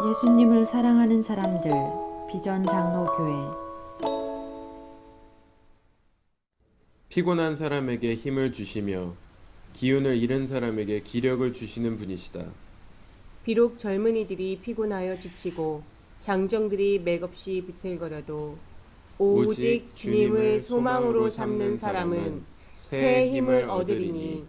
예수님을 사랑하는 사람들 비전 장로교회. 피곤한 사람에게 힘을 주시며 기운을 잃은 사람에게 기력을 주시는 분이시다. 비록 젊은이들이 피곤하여 지치고 장정들이 맥없이 비틀거려도 오직 주님을 소망으로 삼는 사람은 새 힘을 얻으리니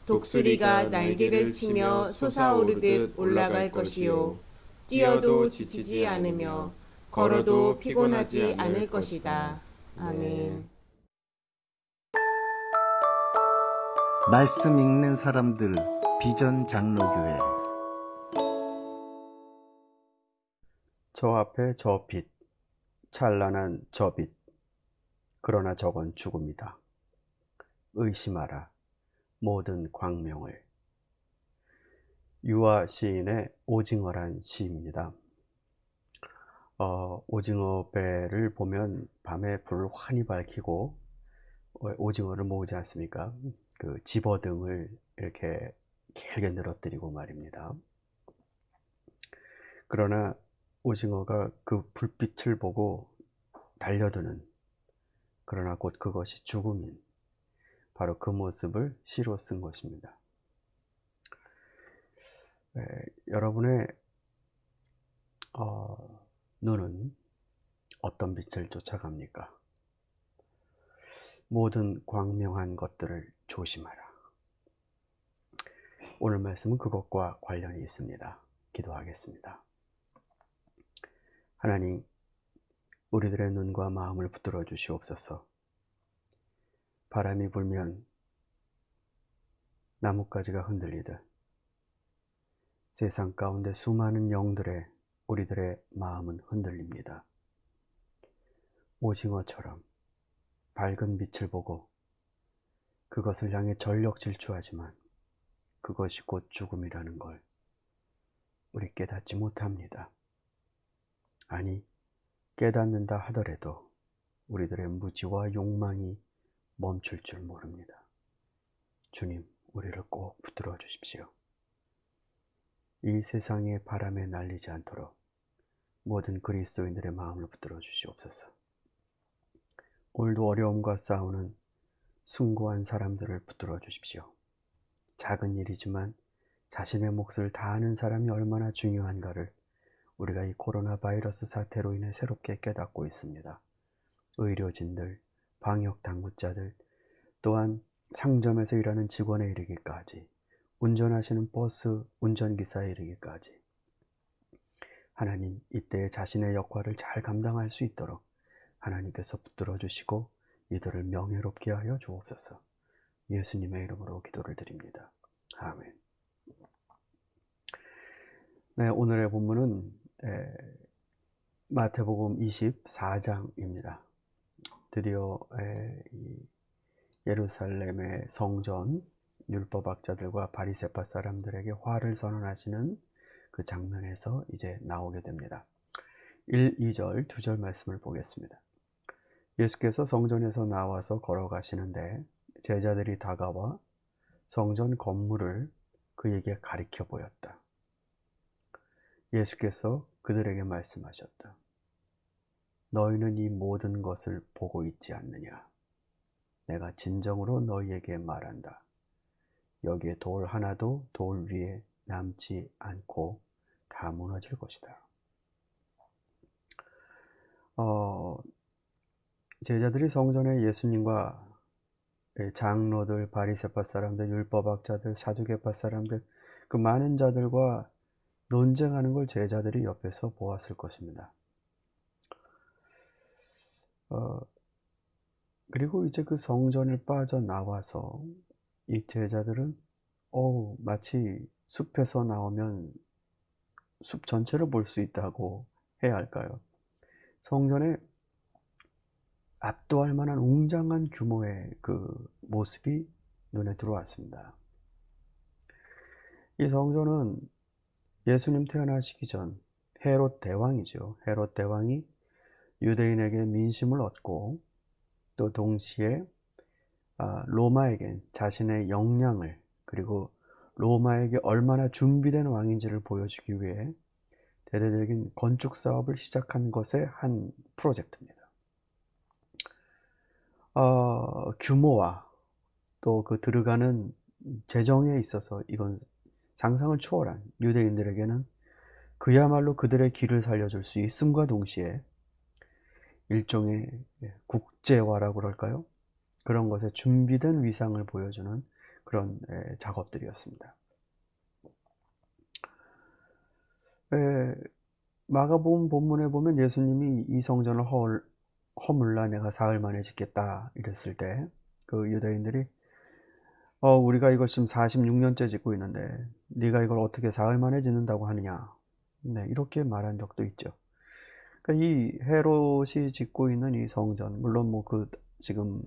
독수리가 날개를 치며 솟아오르듯 올라갈 것이요 뛰어도 지치지 않으며 걸어도 피곤하지 않을 것이다. 아멘. 말씀 읽는 사람들 비전 장로교회. 저 앞에 저 빛, 찬란한 저 빛. 그러나 저건 죽음이다. 의심하라 모든 광명을. 유아 시인의 오징어란 시입니다. 오징어 배를 보면 밤에 불을 환히 밝히고 오징어를 모으지 않습니까? 그 집어등을 이렇게 길게 늘어뜨리고 말입니다. 그러나 오징어가 그 불빛을 보고 달려드는, 그러나 곧 그것이 죽음인, 바로 그 모습을 시로 쓴 것입니다. 여러분의 눈은 어떤 빛을 쫓아갑니까? 모든 광명한 것들을 조심하라. 오늘 말씀은 그것과 관련이 있습니다. 기도하겠습니다. 하나님, 우리들의 눈과 마음을 붙들어 주시옵소서. 바람이 불면 나뭇가지가 흔들리듯 세상 가운데 수많은 영들의 우리들의 마음은 흔들립니다. 오징어처럼 밝은 빛을 보고 그것을 향해 전력 질주하지만 그것이 곧 죽음이라는 걸 우리 깨닫지 못합니다. 아니, 깨닫는다 하더라도 우리들의 무지와 욕망이 멈출 줄 모릅니다. 주님, 우리를 꼭 붙들어 주십시오. 이 세상의 바람에 날리지 않도록 모든 그리스도인들의 마음을 붙들어 주시옵소서. 오늘도 어려움과 싸우는 숭고한 사람들을 붙들어 주십시오. 작은 일이지만 자신의 몫을 다하는 사람이 얼마나 중요한가를 우리가 이 코로나 바이러스 사태로 인해 새롭게 깨닫고 있습니다. 의료진들, 방역 당국자들, 또한 상점에서 일하는 직원에 이르기까지, 운전하시는 버스 운전기사에 이르기까지 하나님, 이때에 자신의 역할을 잘 감당할 수 있도록 하나님께서 붙들어 주시고 이들을 명예롭게 하여 주옵소서. 예수님의 이름으로 기도를 드립니다. 아멘. 네, 오늘의 본문은 마태복음 24장입니다. 드디어 예루살렘의 성전, 율법학자들과 바리새파 사람들에게 화를 선언하시는 그 장면에서 이제 나오게 됩니다. 1, 2절, 2절 말씀을 보겠습니다. 예수께서 성전에서 나와서 걸어가시는데 제자들이 다가와 성전 건물을 그에게 가리켜 보였다. 예수께서 그들에게 말씀하셨다. 너희는 이 모든 것을 보고 있지 않느냐? 내가 진정으로 너희에게 말한다. 여기에 돌 하나도 돌 위에 남지 않고 다 무너질 것이다. 제자들이 성전에 예수님과 장로들, 바리새파 사람들, 율법학자들, 사두개파 사람들, 그 많은 자들과 논쟁하는 걸 제자들이 옆에서 보았을 것입니다. 그리고 이제 그 성전을 빠져나와서 이 제자들은 마치 숲에서 나오면 숲 전체를 볼 수 있다고 해야 할까요? 성전에 압도할 만한 웅장한 규모의 그 모습이 눈에 들어왔습니다. 이 성전은 예수님 태어나시기 전 헤롯 대왕이죠. 헤롯 대왕이 유대인에게 민심을 얻고 또 동시에 로마에겐 자신의 역량을, 그리고 로마에게 얼마나 준비된 왕인지를 보여주기 위해 대대적인 건축 사업을 시작한 것의 한 프로젝트입니다. 규모와 또 그 들어가는 재정에 있어서 이건 상상을 초월한, 유대인들에게는 그야말로 그들의 길을 살려줄 수 있음과 동시에 일종의 국제화라고 그럴까요? 그런 것에 준비된 위상을 보여주는 그런 작업들이었습니다. 마가복음 본문에 보면 예수님이 이 성전을 허물라 내가 사흘 만에 짓겠다 이랬을 때 그 유대인들이 우리가 이걸 지금 46년째 짓고 있는데 네가 이걸 어떻게 사흘 만에 짓는다고 하느냐, 네, 이렇게 말한 적도 있죠. 그러니까 이 헤롯이 짓고 있는 이 성전, 물론 뭐 그 지금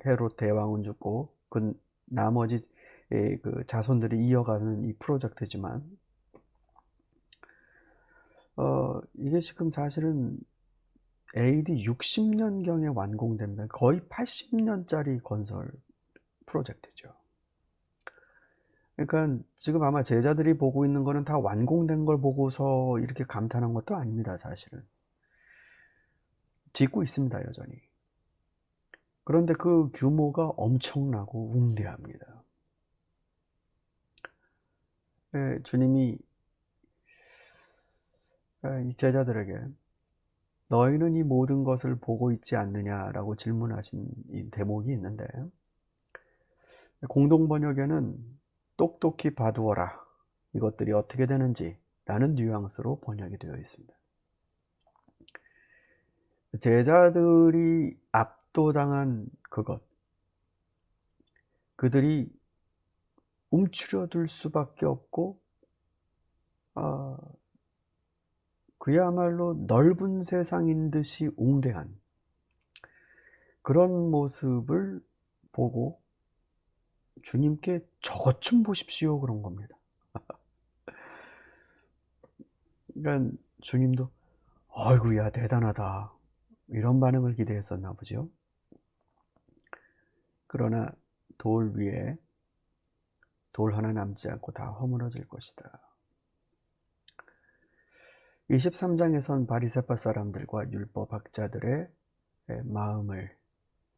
헤롯 대왕은 죽고 그 나머지 그 자손들이 이어가는 이 프로젝트지만 이게 지금 사실은 AD 60년경에 완공됩니다. 거의 80년짜리 건설 프로젝트죠. 그러니까 지금 아마 제자들이 보고 있는 거는 다 완공된 걸 보고서 이렇게 감탄한 것도 아닙니다, 사실은. 짓고 있습니다, 여전히. 그런데 그 규모가 엄청나고 웅대합니다. 주님이 이 제자들에게 너희는 이 모든 것을 보고 있지 않느냐라고 질문하신 이 대목이 있는데, 공동 번역에는 똑똑히 봐두어라, 이것들이 어떻게 되는지 라는 뉘앙스로 번역이 되어 있습니다. 제자들이 압도당한 그것, 그들이 움츠려들 수밖에 없고 그야말로 넓은 세상인 듯이 웅대한 그런 모습을 보고 주님께 저것 좀 보십시오 그런 겁니다. 그러니까 주님도 아이고야 대단하다 이런 반응을 기대했었나 보죠. 그러나 돌 위에 돌 하나 남지 않고 다 허물어질 것이다. 23장에선 바리새파 사람들과 율법학자들의 마음을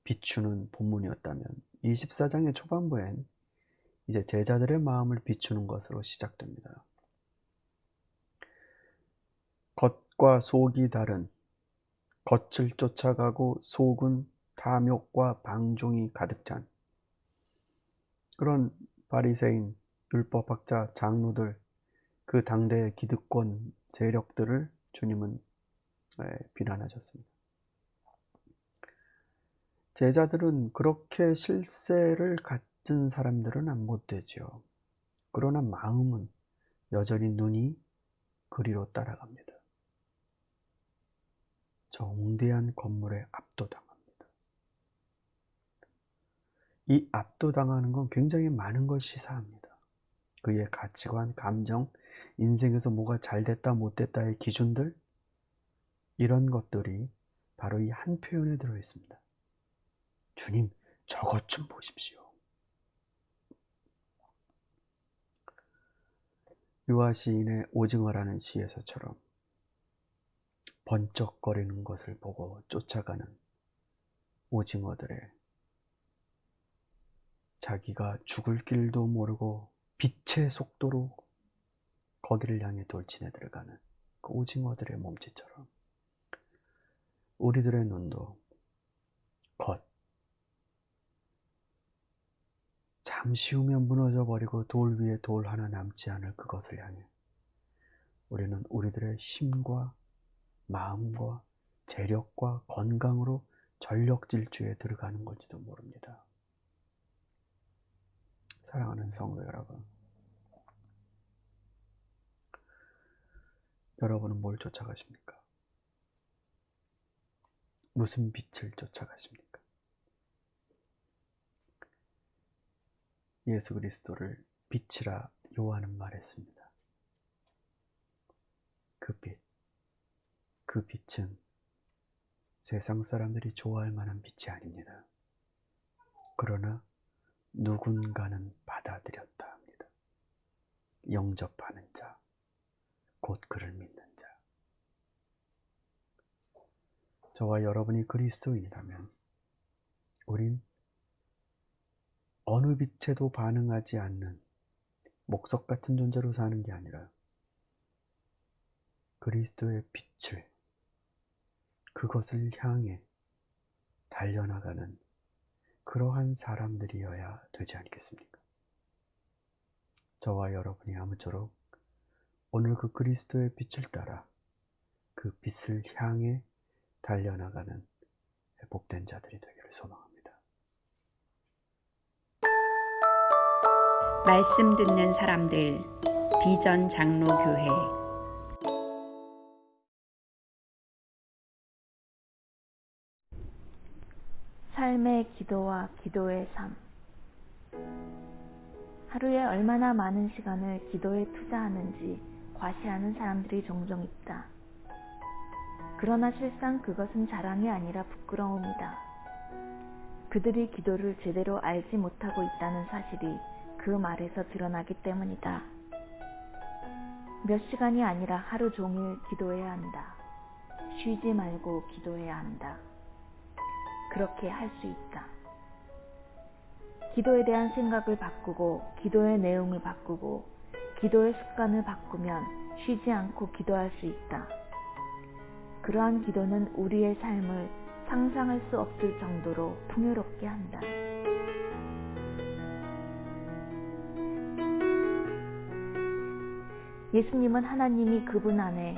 비추는 본문이었다면 24장의 초반부엔 이제 제자들의 마음을 비추는 것으로 시작됩니다. 겉과 속이 다른, 겉을 쫓아가고 속은 탐욕과 방종이 가득 찬 그런 바리새인, 율법학자, 장로들, 그 당대의 기득권 세력들을 주님은 비난하셨습니다. 제자들은 그렇게 실세를 갖춘 사람들은 못 되죠. 그러나 마음은 여전히 눈이 그리로 따라갑니다. 저 웅대한 건물에 압도당합니다. 이 압도당하는 건 굉장히 많은 걸 시사합니다. 그의 가치관, 감정, 인생에서 뭐가 잘됐다 못됐다의 기준들, 이런 것들이 바로 이 한 표현에 들어있습니다. 주님, 저것 좀 보십시오. 유아 시인의 오징어라는 시에서처럼 번쩍거리는 것을 보고 쫓아가는 오징어들의 자기가 죽을 길도 모르고 빛의 속도로 거기를 향해 돌진해 들어가는 그 오징어들의 몸짓처럼 우리들의 눈도 겉 잠시 후면 무너져 버리고 돌 위에 돌 하나 남지 않을 그것을 향해 우리는 우리들의 힘과 마음과 재력과 건강으로 전력 질주에 들어가는 걸지도 모릅니다. 사랑하는 성도 여러분, 여러분은 뭘 쫓아가십니까? 무슨 빛을 쫓아가십니까? 예수 그리스도를 빛이라 요한은 말했습니다. 그 빛은 세상 사람들이 좋아할 만한 빛이 아닙니다. 그러나 누군가는 받아들였다 합니다. 영접하는 자, 곧 그를 믿는 자. 저와 여러분이 그리스도인이라면 우린 어느 빛에도 반응하지 않는 목석 같은 존재로 사는 게 아니라 그리스도의 빛을, 그것을 향해 달려나가는 그러한 사람들이어야 되지 않겠습니까? 저와 여러분이 아무쪼록 오늘 그 그리스도의 빛을 따라 그 빛을 향해 달려나가는 복된 자들이 되기를 소망합니다. 말씀 듣는 사람들 비전 장로교회 삶의 기도와 기도의 삶. 하루에 얼마나 많은 시간을 기도에 투자하는지 과시하는 사람들이 종종 있다. 그러나 실상 그것은 자랑이 아니라 부끄러움이다. 그들이 기도를 제대로 알지 못하고 있다는 사실이 그 말에서 드러나기 때문이다. 몇 시간이 아니라 하루 종일 기도해야 한다. 쉬지 말고 기도해야 한다. 그렇게 할 수 있다. 기도에 대한 생각을 바꾸고 기도의 내용을 바꾸고 기도의 습관을 바꾸면 쉬지 않고 기도할 수 있다. 그러한 기도는 우리의 삶을 상상할 수 없을 정도로 풍요롭게 한다. 예수님은 하나님이 그분 안에,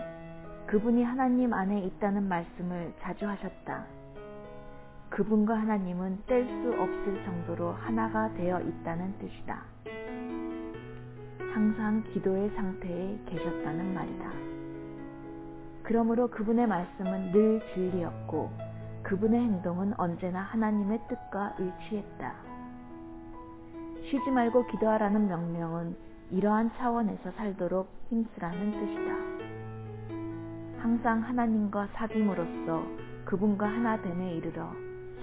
그분이 하나님 안에 있다는 말씀을 자주 하셨다. 그분과 하나님은 뗄 수 없을 정도로 하나가 되어 있다는 뜻이다. 항상 기도의 상태에 계셨다는 말이다. 그러므로 그분의 말씀은 늘 진리였고 그분의 행동은 언제나 하나님의 뜻과 일치했다. 쉬지 말고 기도하라는 명령은 이러한 차원에서 살도록 힘쓰라는 뜻이다. 항상 하나님과 사귐으로써 그분과 하나됨에 이르러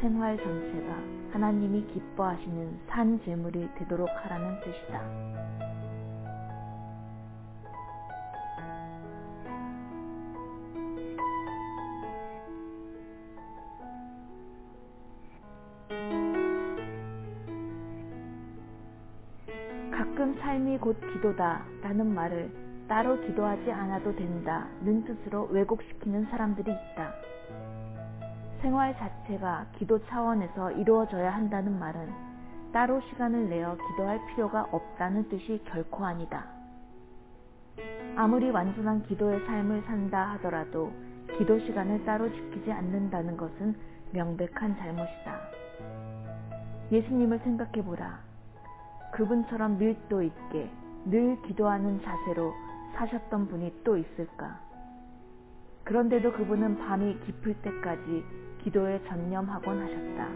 생활 전체가 하나님이 기뻐하시는 산 제물이 되도록 하라는 뜻이다. 가끔 삶이 곧 기도다 라는 말을 따로 기도하지 않아도 된다는 뜻으로 왜곡시키는 사람들이 있다. 생활 자체가 기도 차원에서 이루어져야 한다는 말은 따로 시간을 내어 기도할 필요가 없다는 뜻이 결코 아니다. 아무리 완전한 기도의 삶을 산다 하더라도 기도 시간을 따로 지키지 않는다는 것은 명백한 잘못이다. 예수님을 생각해보라. 그분처럼 밀도 있게 늘 기도하는 자세로 사셨던 분이 또 있을까? 그런데도 그분은 밤이 깊을 때까지 기도에 전념하곤 하셨다.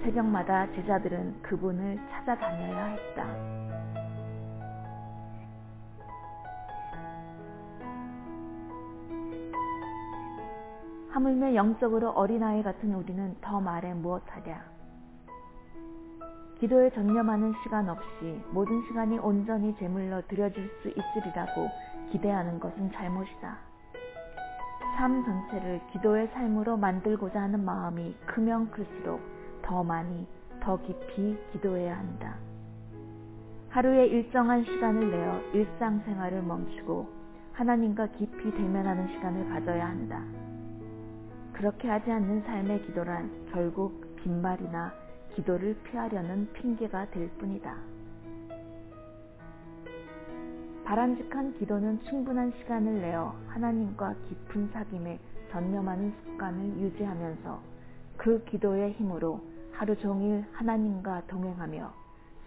새벽마다 제자들은 그분을 찾아다녀야 했다. 하물며 영적으로 어린아이 같은 우리는 더 말해 무엇하랴. 기도에 전념하는 시간 없이 모든 시간이 온전히 제물로 드려질 수 있으리라고 기대하는 것은 잘못이다. 삶 전체를 기도의 삶으로 만들고자 하는 마음이 크면 클수록 더 많이, 더 깊이 기도해야 한다. 하루에 일정한 시간을 내어 일상생활을 멈추고 하나님과 깊이 대면하는 시간을 가져야 한다. 그렇게 하지 않는 삶의 기도란 결국 빈말이나 기도를 피하려는 핑계가 될 뿐이다. 바람직한 기도는 충분한 시간을 내어 하나님과 깊은 사귐에 전념하는 습관을 유지하면서 그 기도의 힘으로 하루 종일 하나님과 동행하며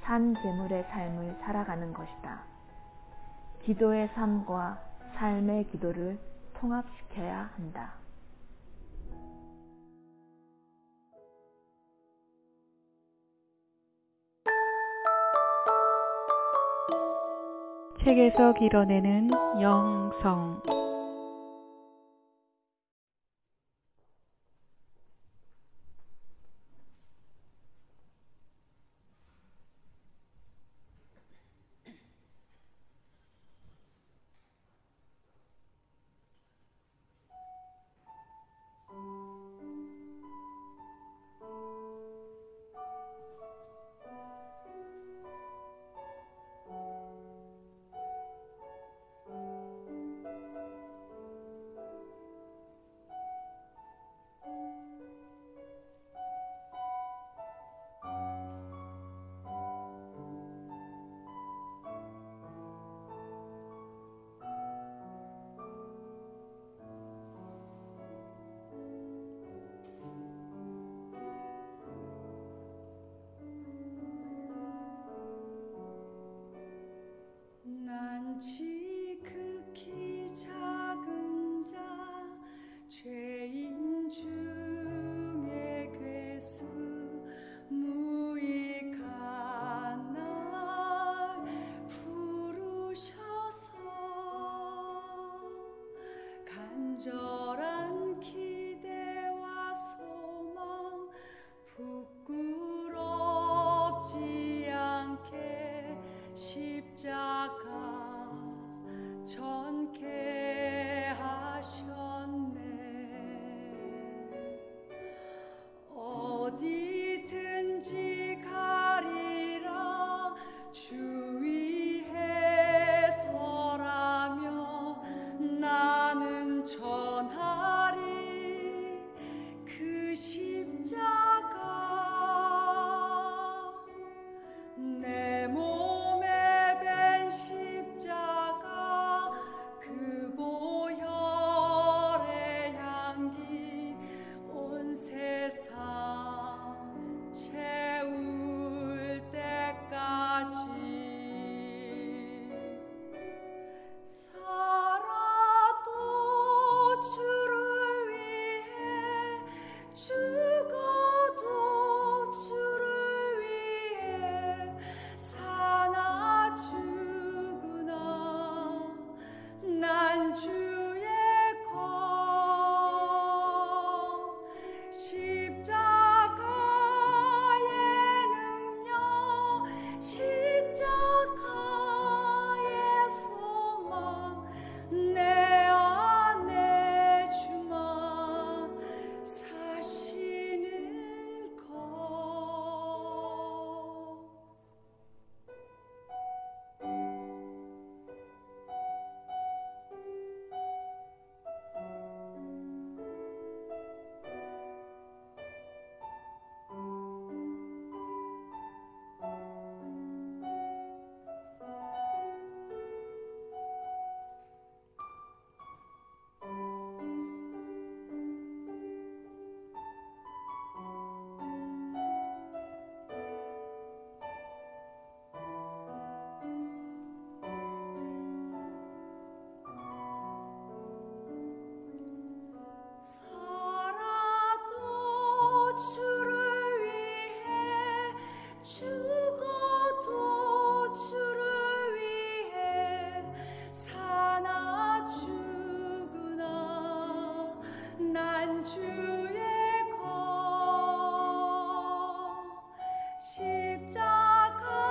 산 제물의 삶을 살아가는 것이다. 기도의 삶과 삶의 기도를 통합시켜야 한다. 책에서 길어내는 영성. 지극히 작은 자 죄인 중에 괴수 무익한 날 부르셔서 간절한 기대와 소망 부끄럽지 않게 십자가 전케 하셨네. 어디든지 가리라 주위에 서라며 나는 전하리 그 십자가 내 몸에 밴 십자가 그 보혈의 향기 온 세상 채울 때까지 살아도 주를 위해 죽어도 주를 위해 사나 죽으나 난 주의 것 십자가의 능력 십자가의 소망 내 안에 주만 사시는 것. 살아도 주를 위해 죽어도 주를 위해 사나 죽으나 난 주의 것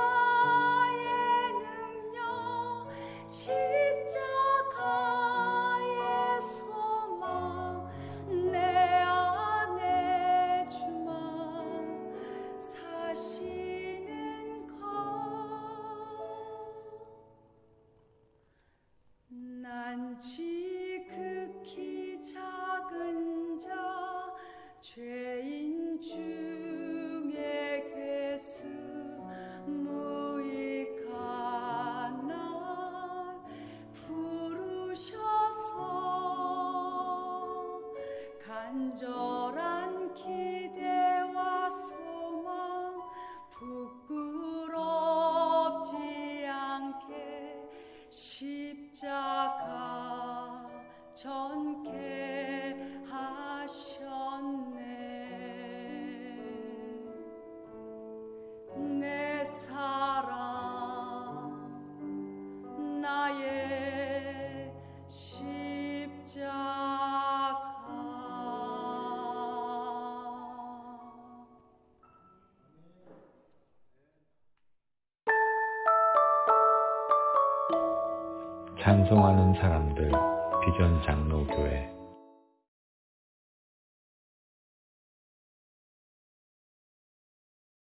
십자가의 능력 십자가의 소망 내 안에 주만 사시는 것. 난 지극히 작은 자 죄인 중에 괴수 무익한 날 부르셔서 간절한 기대와 소망 부끄럽지 않게 십자가 전케 하셨네. 내 사랑 나의 십자가. 찬송하는 사람들 비전장로교회